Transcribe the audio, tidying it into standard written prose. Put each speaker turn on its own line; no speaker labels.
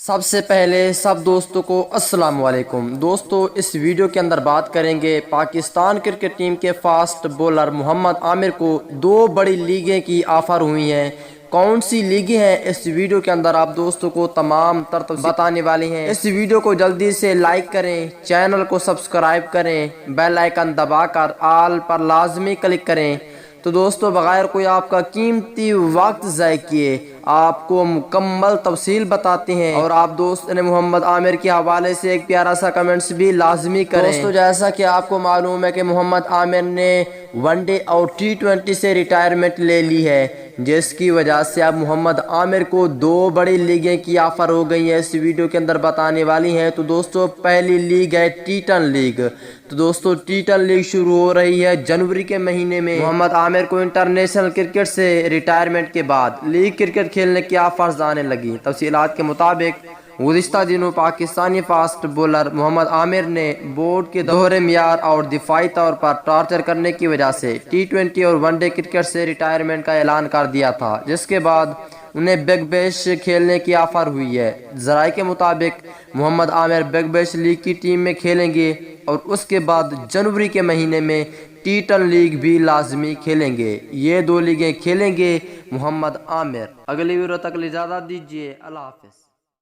سب سے پہلے سب دوستوں کو السلام علیکم۔ دوستو اس ویڈیو کے اندر بات کریں گے پاکستان کرکٹ ٹیم کے فاسٹ بولر محمد عامر کو 2 بڑی لیگیں کی آفر ہوئی ہیں۔ کون سی لیگیں ہیں اس ویڈیو کے اندر آپ دوستوں کو تمام بتانے والی ہیں۔ اس ویڈیو کو جلدی سے لائک کریں، چینل کو سبسکرائب کریں، بیل آئیکن دبا کر آل پر لازمی کلک کریں۔ تو دوستو بغیر کوئی آپ کا قیمتی وقت ضائع کیے آپ کو مکمل تفصیل بتاتے ہیں، اور آپ دوست نے محمد عامر کے حوالے سے ایک پیارا سا کمنٹس بھی لازمی کریں۔ دوستو جیسا کہ آپ کو معلوم ہے کہ محمد عامر نے ون ڈے اور T20 سے ریٹائرمنٹ لے لی ہے، جس کی وجہ سے اب محمد عامر کو 2 بڑی لیگیں کی آفر ہو گئی ہیں، اس ویڈیو کے اندر بتانے والی ہیں۔ تو دوستو پہلی لیگ ہے T10 لیگ۔ تو دوستو T10 لیگ شروع ہو رہی ہے جنوری کے مہینے میں۔ محمد عامر کو انٹرنیشنل کرکٹ سے ریٹائرمنٹ کے بعد لیگ کرکٹ کھیلنے کی آفرز آنے لگی۔ تفصیلات کے مطابق گزشتہ دنوں پاکستانی فاسٹ بولر محمد عامر نے بورڈ کے دوہرے معیار اور دفاعی طور پر ٹارچر کرنے کی وجہ سے T20 اور ون ڈے کرکٹ سے ریٹائرمنٹ کا اعلان کر دیا تھا، جس کے بعد انہیں بگ بیش کھیلنے کی آفر ہوئی ہے۔ ذرائع کے مطابق محمد عامر بگ بیش لیگ کی ٹیم میں کھیلیں گے اور اس کے بعد جنوری کے مہینے میں T10 لیگ بھی لازمی کھیلیں گے۔ یہ 2 لیگیں کھیلیں گے محمد عامر۔ اگلی ویڈیو تک اجازت دیجیے، اللہ حافظ۔